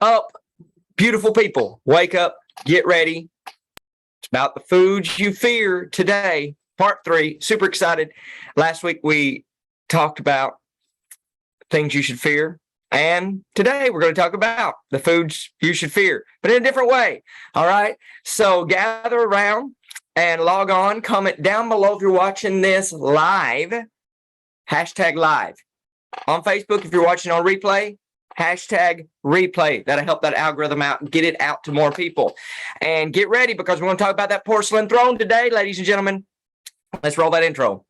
up, beautiful people? Wake up, get ready. It's about the foods you fear today. Part 3. Super excited. Last week we talked about things you should fear. And today we're going to talk about the foods you should fear, but in a different way. All right. So gather around and log on. Comment down below if you're watching this live. Hashtag live. On Facebook, if you're watching on replay, hashtag replay. That'll help that algorithm out and get it out to more people. And get ready because we're going to talk about that porcelain throne today, ladies and gentlemen. Let's roll that intro.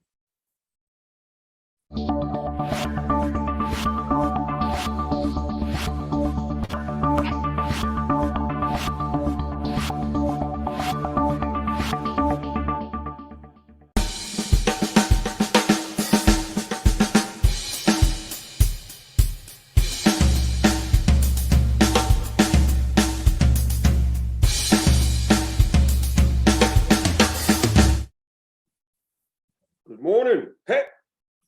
Good morning. Hey,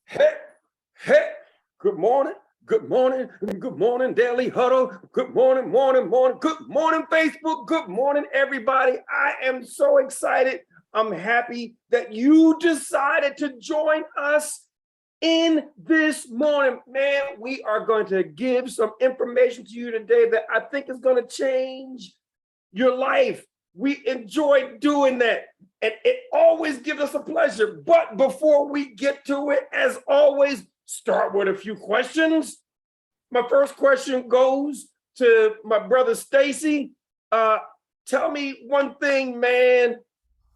hey, hey. Good morning. Good morning. Good morning, Daily Huddle. Good morning, morning. Good morning, Facebook. Good morning, everybody. I am so excited. I'm happy that you decided to join us in this morning. Man, we are going to give some information to you today that I think is going to change your life. We enjoy doing that, and it always gives us a pleasure. But before we get to it, as always, start with a few questions. My first question goes to my brother Stacy. Tell me one thing, man.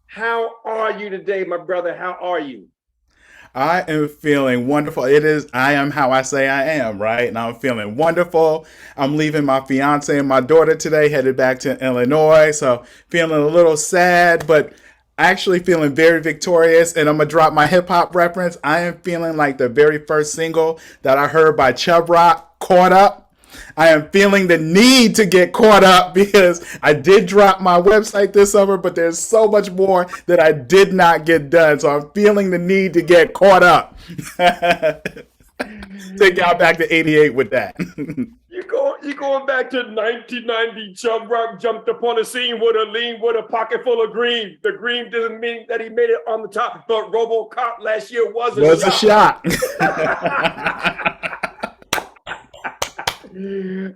How are you today, my brother? How are you? I am feeling wonderful. I am how I say I am, right? And I'm feeling wonderful. I'm leaving my fiance and my daughter today, headed back to Illinois. So feeling a little sad, but actually feeling very victorious. And I'm going to drop my hip hop reference. I am feeling like the very first single that I heard by Chubb Rock, Caught Up. I am feeling the need to get caught up because I did drop my website this summer, but there's so much more that I did not get done. So I'm feeling the need to get caught up. Take y'all back to 88 with that. You're going back to 1990. Chubb Rock jumped upon the scene with a pocket full of green. The green doesn't mean that he made it on the top, but RoboCop last year was a shot.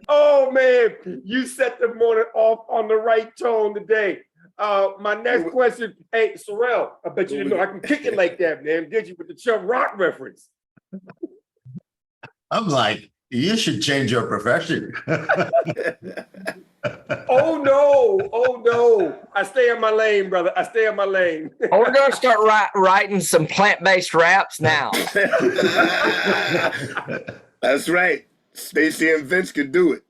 Oh man, you set the morning off on the right tone today. My next question, hey Sorrell, I bet you didn't know I can kick it like that, man. Did you with the Chubb Rock reference? I'm like, you should change your profession. Oh no. I stay in my lane, brother. I stay in my lane. Oh, we're going to start writing some plant-based raps now. That's right. Stacy and Vince can do it.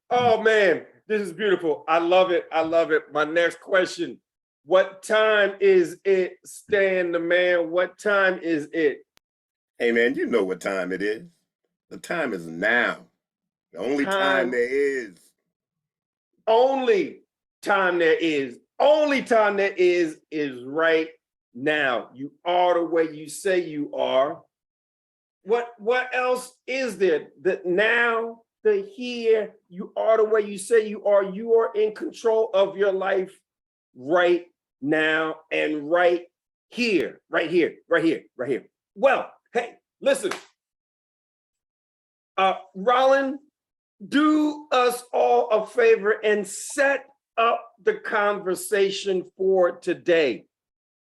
Oh man, this is beautiful. I love it. My next question. What time is it, Stan the man? What time is it? Hey man, you know what time it is. The time is now. The only time there is. Only time there is. Only time there is right now. You are the way you say you are. What else is there? The now, the here, you are the way you say you are. You are in control of your life right now and right here. Well, hey, listen. Rawlin, do us all a favor and set up the conversation for today.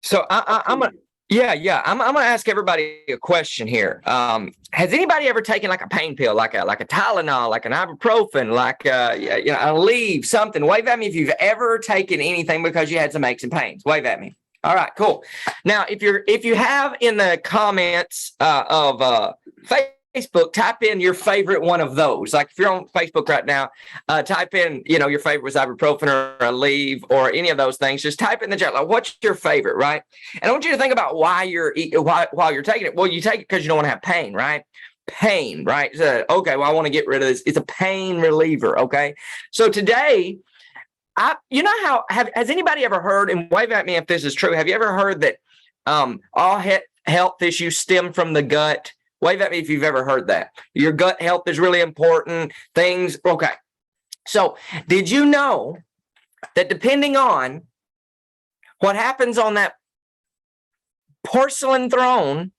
So I'm gonna ask everybody a question here. Has anybody ever taken like a pain pill, like a Tylenol, like an ibuprofen, like a Aleve, something? Wave at me if you've ever taken anything because you had some aches and pains. Wave at me. All right, cool. Now, if you have in the comments of Facebook, type in your favorite one of those. Like if you're on Facebook right now, type in, your favorite was ibuprofen or Aleve or any of those things. Just type in the chat, like, what's your favorite, right? And I want you to think about why you're taking it. Well, you take it because you don't want to have pain, right? Pain, right? So, okay, well, I want to get rid of this. It's a pain reliever, okay? So today, has anybody ever heard, and wave at me if this is true, have you ever heard that all health issues stem from the gut? Wave at me if you've ever heard that. Your gut health is really important. Things. Okay. So did you know that depending on what happens on that porcelain throne,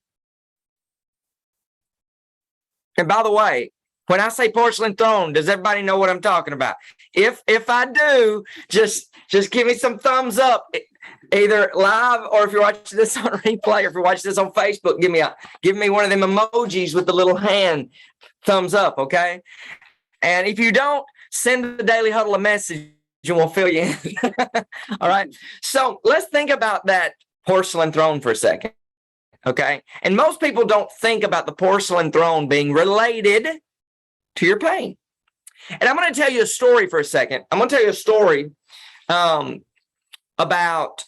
and by the way, when I say porcelain throne, does everybody know what I'm talking about? If I do, just give me some thumbs up, either live or if you're watching this on replay, or if you're watching this on Facebook, give me one of them emojis with the little hand thumbs up, okay? And if you don't, send the Daily Huddle a message and we'll fill you in. All right. So let's think about that porcelain throne for a second. Okay. And most people don't think about the porcelain throne being related to your pain. And I'm going to tell you a story for a second. I'm going to tell you a story about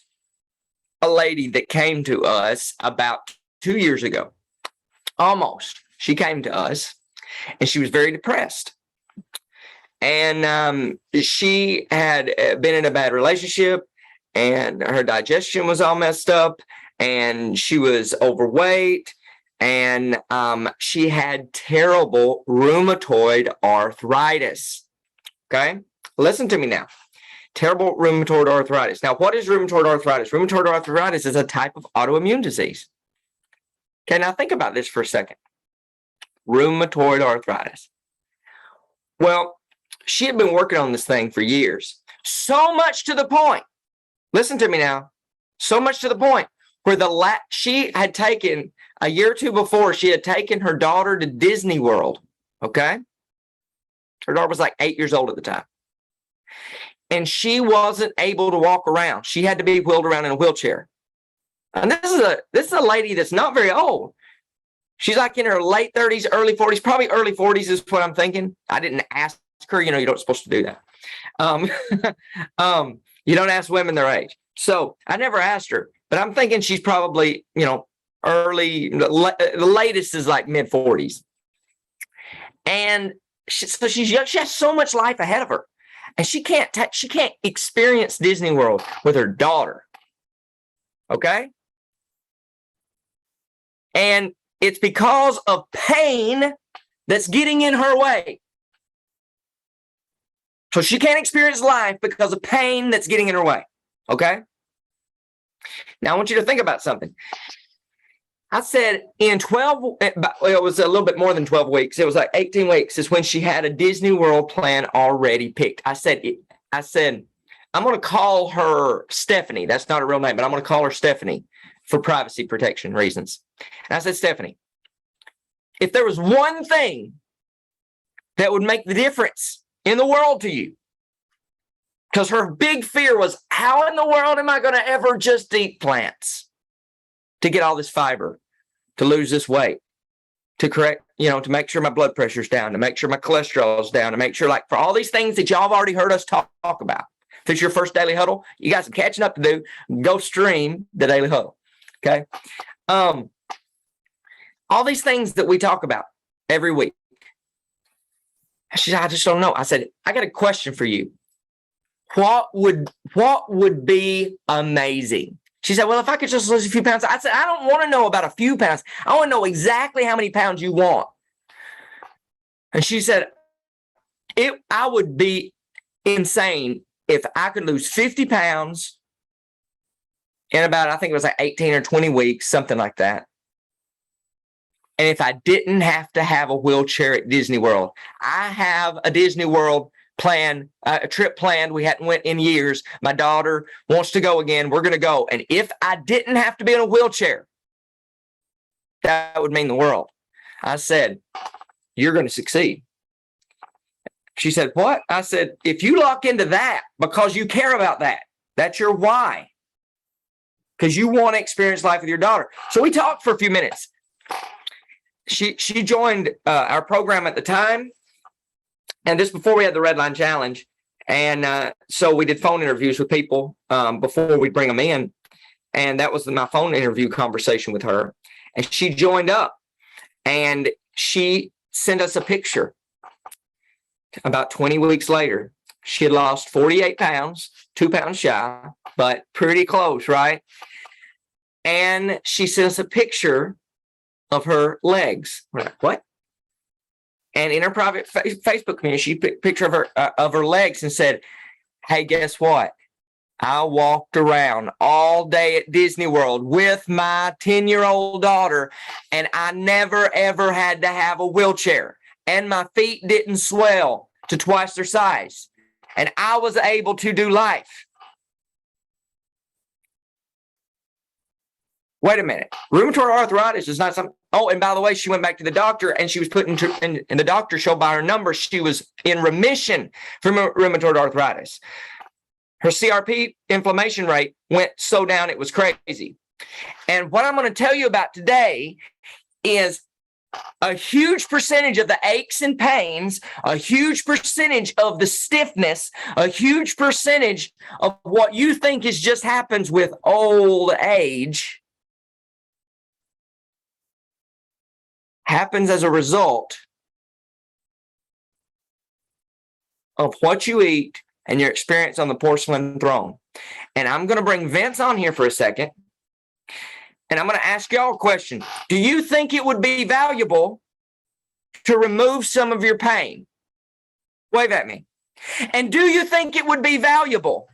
a lady that came to us about 2 years ago. Almost. She came to us and she was very depressed. And she had been in a bad relationship and her digestion was all messed up and she was overweight and she had terrible rheumatoid arthritis. Okay, listen to me now. Terrible rheumatoid arthritis. Now, what is rheumatoid arthritis? Rheumatoid arthritis is a type of autoimmune disease. Okay, now think about this for a second. Rheumatoid arthritis. Well, she had been working on this thing for years. So much to the point. Listen to me now. So much to the point where she had taken a year or two before, she had taken her daughter to Disney World. Okay. Her daughter was like 8 years old at the time. And she wasn't able to walk around. She had to be wheeled around in a wheelchair. And this is a lady that's not very old. She's like in her late 30s, early 40s, probably early 40s is what I'm thinking. I didn't ask her, you're not supposed to do that. You don't ask women their age. So I never asked her, but I'm thinking she's probably, early, the latest is like mid 40s. And she has so much life ahead of her. And she can't experience Disney World with her daughter. Okay? And it's because of pain that's getting in her way. So she can't experience life because of pain that's getting in her way. Okay? Now I want you to think about something. I said in 12, it was a little bit more than 12 weeks. It was like 18 weeks is when she had a Disney World plan already picked. I said, I'm going to call her Stephanie. That's not a real name, but I'm going to call her Stephanie for privacy protection reasons. And I said, Stephanie, if there was one thing that would make the difference in the world to you, because her big fear was, how in the world am I going to ever just eat plants to get all this fiber, to lose this weight, to correct, to make sure my blood pressure's down, to make sure my cholesterol's down, to make sure, like, for all these things that y'all have already heard us talk about. If it's your first Daily Huddle, you got some catching up to do. Go stream the Daily Huddle. Okay. All these things that we talk about every week. She said, I just don't know. I said, I got a question for you. What would be amazing? She said, well, if I could just lose a few pounds. I said, I don't want to know about a few pounds. I want to know exactly how many pounds you want. And she said, I would be insane if I could lose 50 pounds in about, I think it was like 18 or 20 weeks, something like that. And if I didn't have to have a wheelchair at Disney World. I have a Disney World plan, a trip planned. We hadn't went in years. My daughter wants to go again. We're going to go. And if I didn't have to be in a wheelchair, that would mean the world. I said, you're going to succeed. She said, what? I said, if you lock into that because you care about that, that's your why. Because you want to experience life with your daughter. So we talked for a few minutes. She joined our program at the time. And this before we had the Red Line Challenge. And so we did phone interviews with people before we bring them in. And that was my phone interview conversation with her. And she joined up and she sent us a picture. About 20 weeks later, she had lost 48 pounds, 2 pounds shy, but pretty close, right? And she sent us a picture of her legs. We're like, what? And in her private Facebook community, she picked a picture of her legs and said, hey, guess what? I walked around all day at Disney World with my 10-year-old daughter, and I never, ever had to have a wheelchair. And my feet didn't swell to twice their size. And I was able to do life. Wait a minute. Rheumatoid arthritis is not something. Oh, and by the way, she went back to the doctor and she was put into, and the doctor showed by her numbers, she was in remission from rheumatoid arthritis. Her CRP inflammation rate went so down, it was crazy. And what I'm going to tell you about today is a huge percentage of the aches and pains, a huge percentage of the stiffness, a huge percentage of what you think is just happens with old age happens as a result of what you eat and your experience on the porcelain throne. And I'm going to bring Vince on here for a second. And I'm going to ask y'all a question. Do you think it would be valuable to remove some of your pain? Wave at me. And do you think it would be valuable?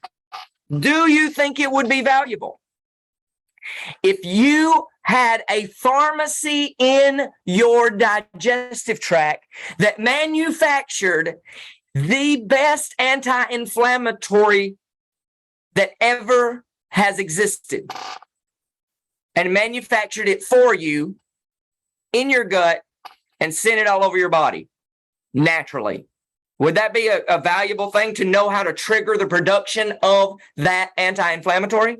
Do you think it would be valuable if you had a pharmacy in your digestive tract that manufactured the best anti-inflammatory that ever has existed and manufactured it for you in your gut and sent it all over your body naturally? Would that be a valuable thing to know how to trigger the production of that anti-inflammatory?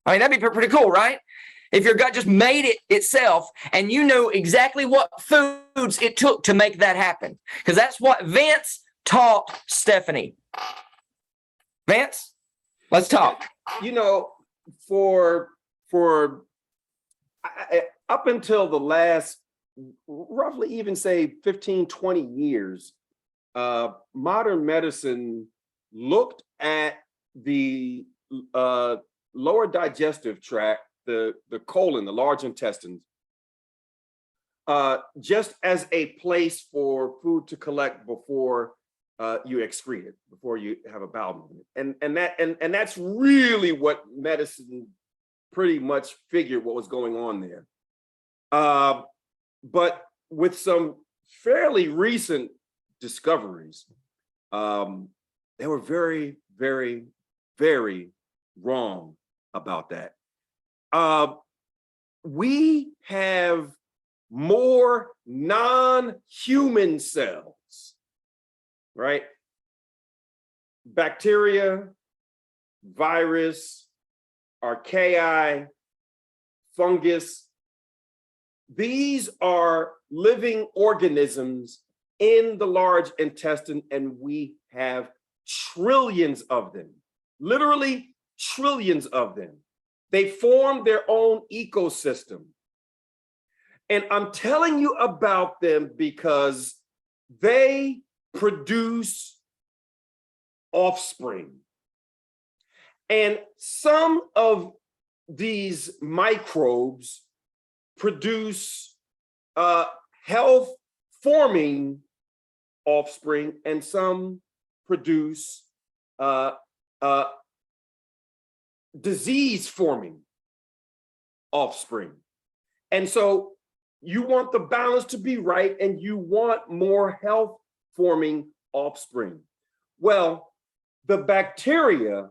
I mean, that'd be pretty cool, right? If your gut just made it itself and you knew exactly what foods it took to make that happen. Because that's what Vince taught Stephanie. Vince, let's talk. You know, for up until the last, roughly even say 15, 20 years, modern medicine looked at the lower digestive tract, the colon, the large intestines, just as a place for food to collect before you excrete it, before you have a bowel movement. And that's really what medicine pretty much figured what was going on there. But with some fairly recent discoveries, they were very, very, very wrong about that. We have more non-human cells, right? Bacteria, virus, archaea, fungus. These are living organisms in the large intestine, and we have trillions of them, literally trillions of them. They form their own ecosystem. And I'm telling you about them because they produce offspring. And some of these microbes produce health-forming offspring, and some produce disease-forming offspring. And so you want the balance to be right, and you want more health-forming offspring. Well, the bacteria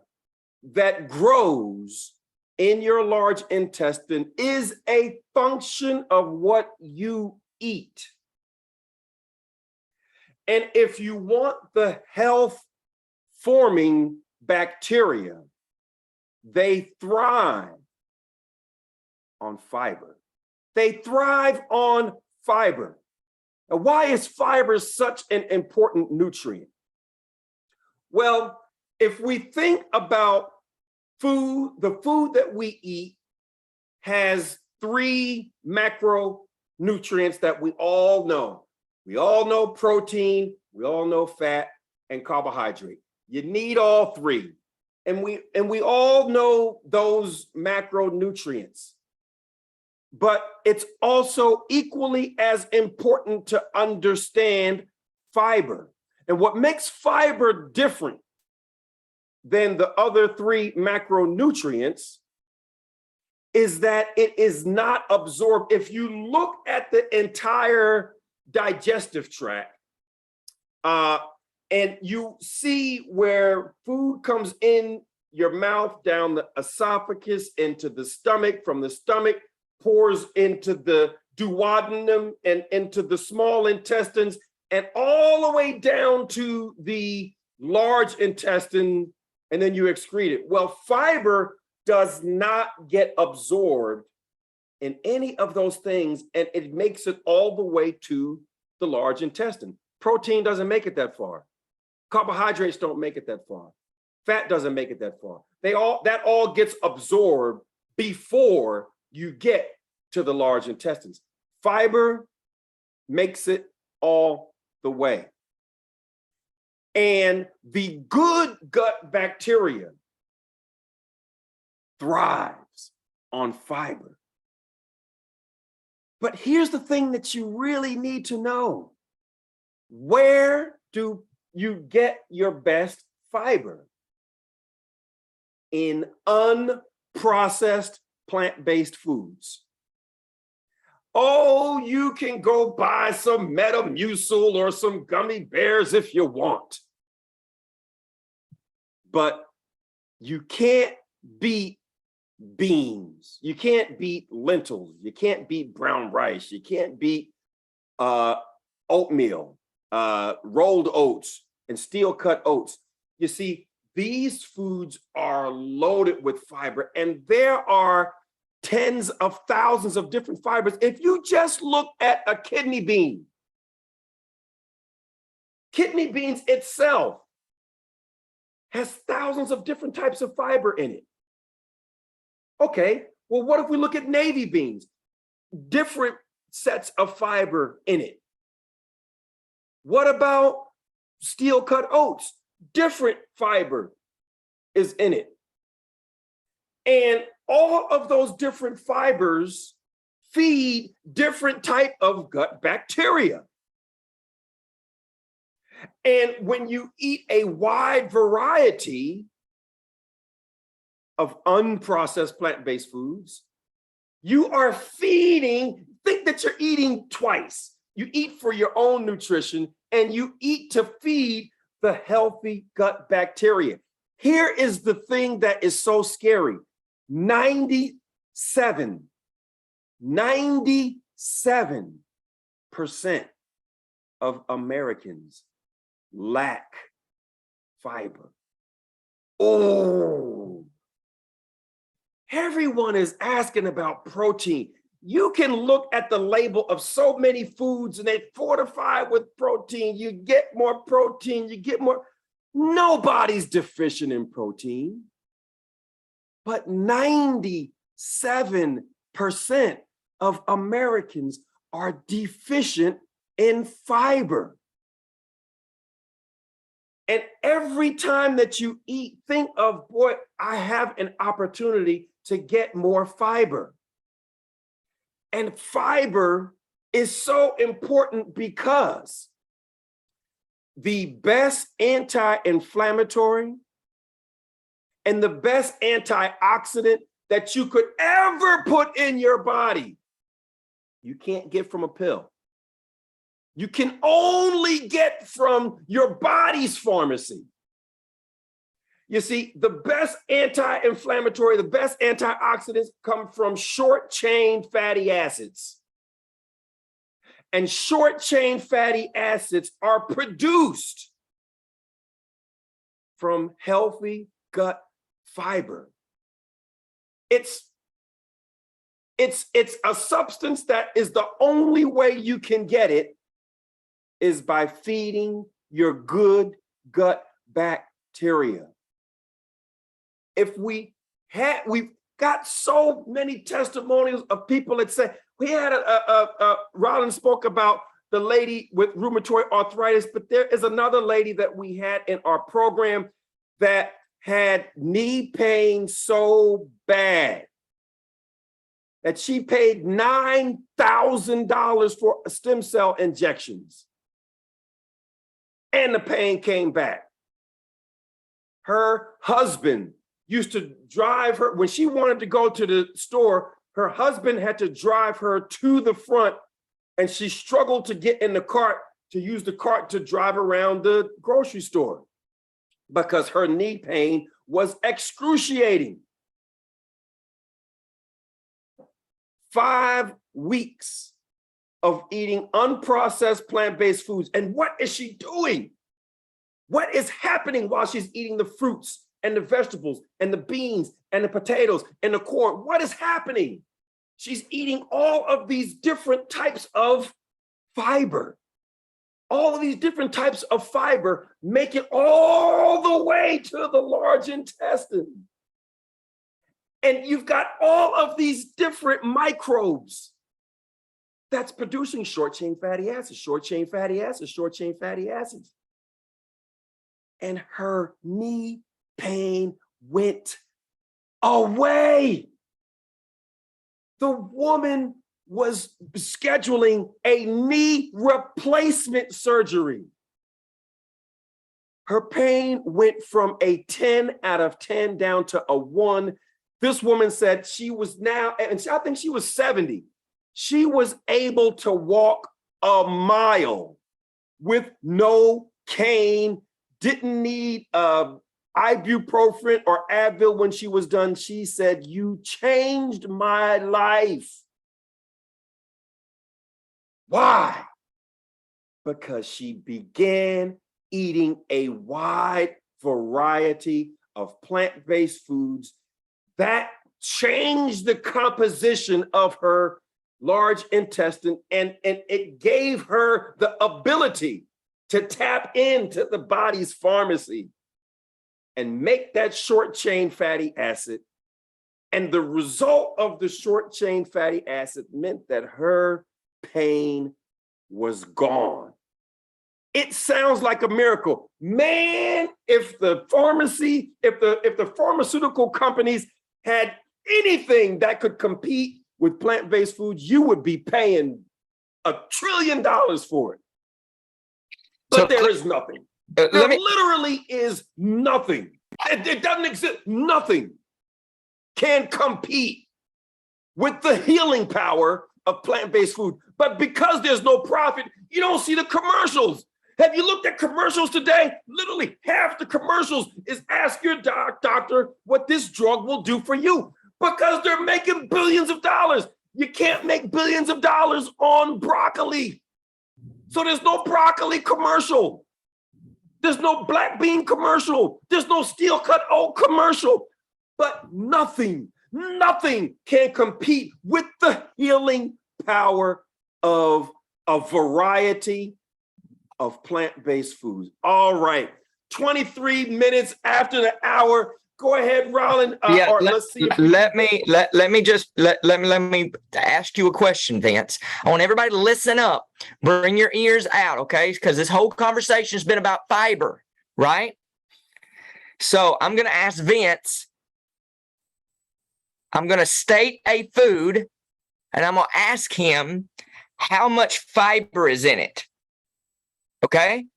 that grows in your large intestine is a function of what you eat. And if you want the health-forming bacteria, they thrive on fiber. They thrive on fiber. Now, why is fiber such an important nutrient? Well, if we think about food, the food that we eat has 3 macronutrients that we all know. We all know protein, we all know fat, and carbohydrate. You need all 3. And we all know those macronutrients. but it's also equally as important to understand fiber. And what makes fiber different than the other three macronutrients is that it is not absorbed. If you look at the entire digestive tract, and you see where food comes in your mouth, down the esophagus, into the stomach, from the stomach pours into the duodenum and into the small intestines, and all the way down to the large intestine, and then you excrete it. Well, fiber does not get absorbed in any of those things, and it makes it all the way to the large intestine. Protein doesn't make it that far. Carbohydrates don't make it that far. Fat doesn't make it that far. That all gets absorbed before you get to the large intestines. Fiber makes it all the way. And the good gut bacteria thrives on fiber. But here's the thing that you really need to know. Where do you get your best fiber? In unprocessed plant-based foods. Oh, you can go buy some Metamucil or some gummy bears if you want. But you can't beat beans. You can't beat lentils. You can't beat brown rice. You can't beat oatmeal, rolled oats, and steel-cut oats. You see, these foods are loaded with fiber, and there are tens of thousands of different fibers. If you just look at a kidney beans itself has thousands of different types of fiber in it. Okay, well, what if we look at navy beans? Different sets of fiber in it. What about steel-cut oats? Different fiber is in it. And all of those different fibers feed different type of gut bacteria. And when you eat a wide variety of unprocessed plant-based foods, you are feeding, think that you're eating twice. You eat for your own nutrition and you eat to feed the healthy gut bacteria. Here is the thing that is so scary. 97% of Americans lack fiber. Oh, everyone is asking about protein. You can look at the label of so many foods and they fortify with protein. You get more protein, you get more. Nobody's deficient in protein, but 97% of Americans are deficient in fiber. And every time that you eat, think of, boy, I have an opportunity to get more fiber. And fiber is so important because the best anti-inflammatory and the best antioxidant that you could ever put in your body, you can't get from a pill. You can only get from your body's pharmacy. You see, the best anti-inflammatory, the best antioxidants come from short-chain fatty acids. And short-chain fatty acids are produced from healthy gut fiber. It's a substance that is the only way you can get it is by feeding your good gut bacteria. We've got so many testimonials of people that say, we had Rawlin spoke about the lady with rheumatoid arthritis, but there is another lady that we had in our program that had knee pain so bad that she paid $9,000 for stem cell injections. And the pain came back. Her husband used to drive her, when she wanted to go to the store, her husband had to drive her to the front, and she struggled to get in the cart, to use the cart to drive around the grocery store because her knee pain was excruciating. 5 weeks of eating unprocessed plant-based foods. And what is she doing? What is happening while she's eating the fruits and the vegetables and the beans and the potatoes and the corn? What is happening? She's eating all of these different types of fiber. All of these different types of fiber make it all the way to the large intestine. And you've got all of these different microbes that's producing short-chain fatty acids, short-chain fatty acids, short-chain fatty acids. And her knee pain went away. The woman was scheduling a knee replacement surgery. Her pain went from a 10 out of 10 down to a 1. This woman said she was now, and I think she was 70. She was able to walk a mile with no cane, didn't need ibuprofen or Advil when she was done. She said, "You changed my life." Why? Because she began eating a wide variety of plant-based foods that changed the composition of her large intestine, and it gave her the ability to tap into the body's pharmacy and make that short-chain fatty acid. And the result of the short-chain fatty acid meant that her pain was gone. It sounds like a miracle. Man, if the pharmaceutical companies had anything that could compete with plant-based foods, you would be paying $1 trillion for it. But so, there is nothing. There literally is nothing. It doesn't exist. Nothing can compete with the healing power of plant-based food. But because there's no profit, you don't see the commercials. Have you looked at commercials today? Literally half the commercials is ask your doctor what this drug will do for you, because they're making billions of dollars. You can't make billions of dollars on broccoli. So there's no broccoli commercial. There's no black bean commercial. There's no steel cut oak commercial. But nothing can compete with the healing power of a variety of plant-based foods. All right, 23 minutes after the hour. Go ahead, Rawlin. Let's see. Let me ask you a question, Vince. I want everybody to listen up. Bring your ears out, okay? Because this whole conversation has been about fiber, right? So I'm going to ask Vince. I'm going to state a food, and I'm going to ask him how much fiber is in it. Okay?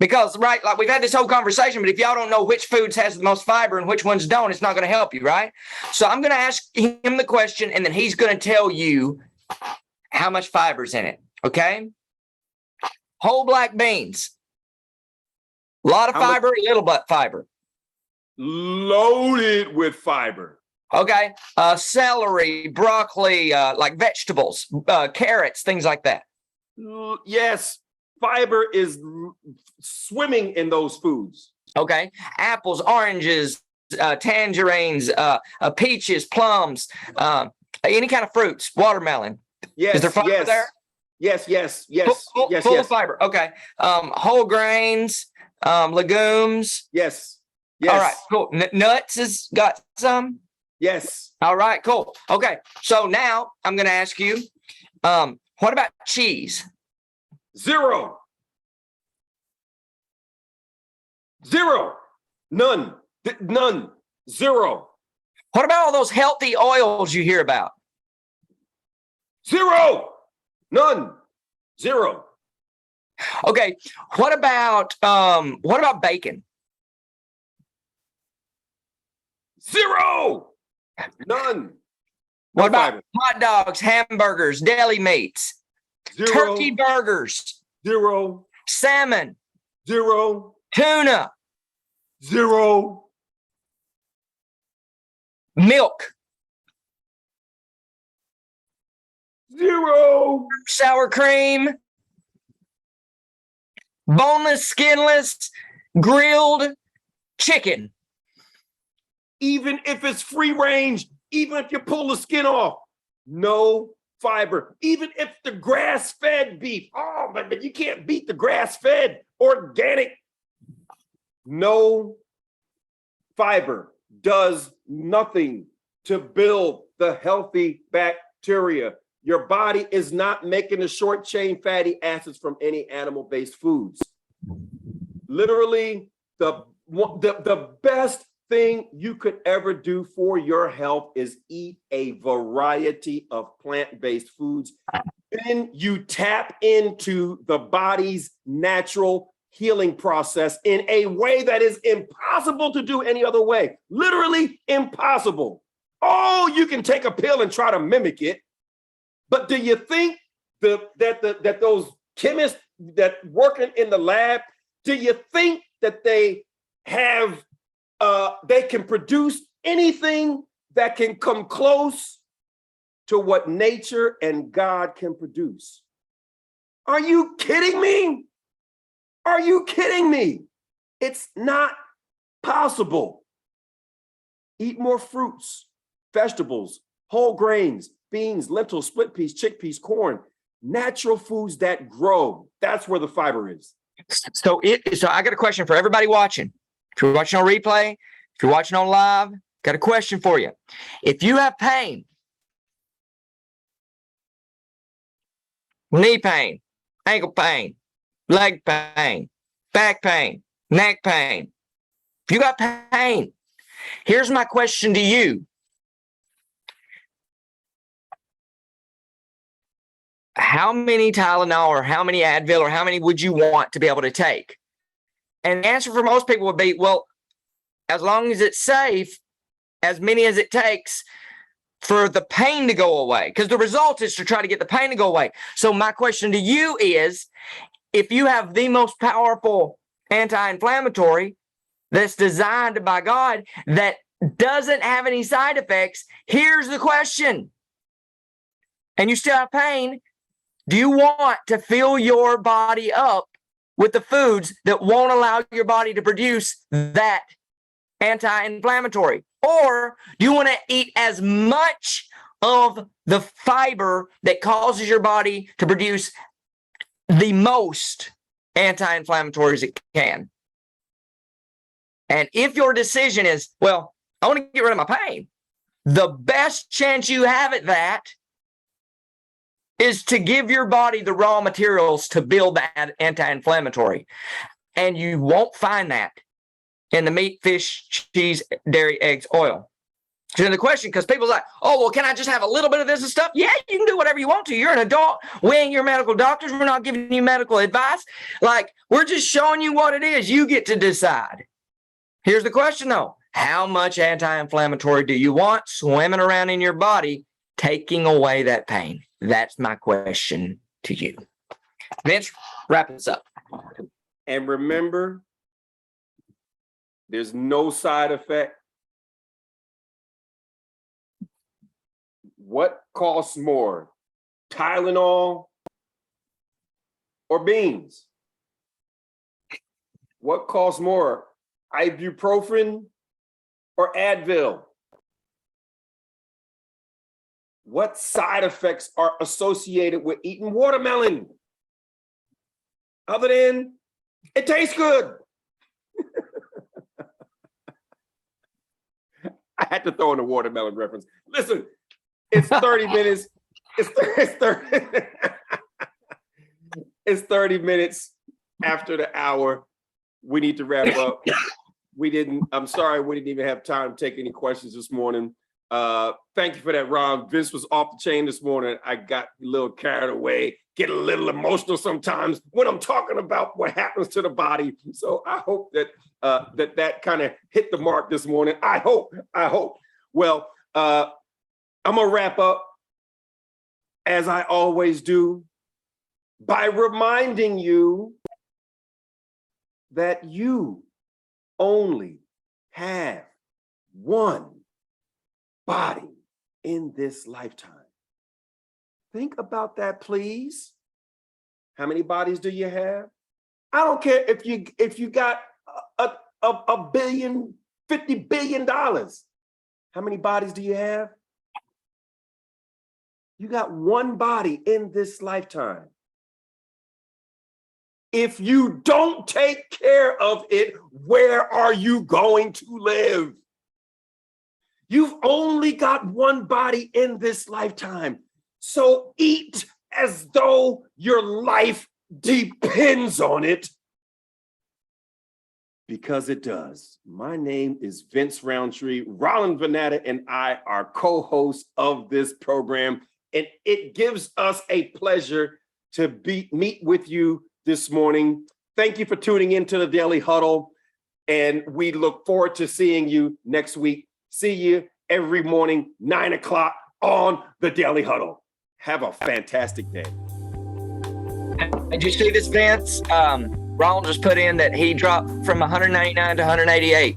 Because, right, like we've had this whole conversation, but if y'all don't know which foods has the most fiber and which ones don't, it's not going to help you, right? So I'm going to ask him the question, and then he's going to tell you how much fiber's in it, okay? Whole black beans. A lot of fiber, little but fiber. Loaded with fiber. Okay. Celery, broccoli, like vegetables, carrots, things like that. Yes. Fiber is swimming in those foods. Okay. Apples, oranges, tangerines, peaches, plums, any kind of fruits, watermelon. Yes. Is there fiber there? Yes. Full of fiber. Okay. Whole grains, legumes. Yes. All right. Cool. Nuts has got some. Yes. All right. Cool. Okay. So now I'm going to ask you, what about cheese? Zero. None. Zero. What about all those healthy oils you hear about? Zero. None. Zero. Okay. What about bacon? Zero. None. What No about fiber. hot dogs, hamburgers, deli meats, Zero. turkey burgers, Zero. salmon, Zero. tuna, Zero. milk, Zero. sour cream, boneless, skinless, grilled chicken? Even if it's free range, even if you pull the skin off, no fiber. Even if the grass-fed beef, oh, but you can't beat the grass-fed organic. No fiber does nothing to build the healthy bacteria. Your body is not making the short chain fatty acids from any animal-based foods. Literally, the best thing you could ever do for your health is eat a variety of plant-based foods. Then you tap into the body's natural healing process in a way that is impossible to do any other way. Literally impossible. Oh, you can take a pill and try to mimic it. But do you think that those chemists that working in the lab, do you think that they have they can produce anything that can come close to what nature and God can produce? Are you kidding me? Are you kidding me? It's not possible. Eat more fruits, vegetables, whole grains, beans, lentils, split peas, chickpeas, corn, natural foods that grow. That's where the fiber is. So I got a question for everybody watching. If you're watching on replay, if you're watching on live, got a question for you. If you have pain, knee pain, ankle pain, leg pain, back pain, neck pain, if you got pain, here's my question to you. How many Tylenol or how many Advil or how many would you want to be able to take? And the answer for most people would be, well, as long as it's safe, as many as it takes for the pain to go away, because the result is to try to get the pain to go away. So my question to you is, if you have the most powerful anti-inflammatory that's designed by God that doesn't have any side effects, here's the question. And you still have pain. Do you want to fill your body up with the foods that won't allow your body to produce that anti-inflammatory? Or do you want to eat as much of the fiber that causes your body to produce the most anti-inflammatories it can? And if your decision is, well, I want to get rid of my pain, the best chance you have at that is to give your body the raw materials to build that anti-inflammatory. And you won't find that in the meat, fish, cheese, dairy, eggs, oil. So the question, because people's like, oh, well, can I just have a little bit of this and stuff? Yeah, you can do whatever you want to. You're an adult. We ain't your medical doctors. We're not giving you medical advice. Like, we're just showing you what it is. You get to decide. Here's the question, though. How much anti-inflammatory do you want swimming around in your body, taking away that pain? That's my question to you. Vince, wrap this up. And remember, there's no side effect. What costs more, Tylenol or beans? What costs more, ibuprofen or Advil? What side effects are associated with eating watermelon? Other than it tastes good. I had to throw in a watermelon reference. Listen, it's 30 minutes. It's 30 minutes after the hour. We need to wrap up. I'm sorry we didn't even have time to take any questions this morning. Thank you for that, Ron. Vince was off the chain this morning. I got a little carried away, get a little emotional sometimes when I'm talking about what happens to the body. So I hope that that kind of hit the mark this morning. I hope. Well, I'm gonna wrap up as I always do by reminding you that you only have one body in this lifetime. Think about that, please. How many bodies do you have? I don't care if you got a billion, $50 billion. How many bodies do you have? You got one body in this lifetime. If you don't take care of it, where are you going to live? You've only got one body in this lifetime. So eat as though your life depends on it, because it does. My name is Vince Rountree. Rawlin, Vanatta, and I are co-hosts of this program, and it gives us a pleasure to meet with you this morning. Thank you for tuning into the Daily Huddle, and we look forward to seeing you next week. See you every morning, 9 o'clock on the Daily Huddle. Have a fantastic day. Did you see this, Vince? Rawlin just put in that he dropped from 199 to 188.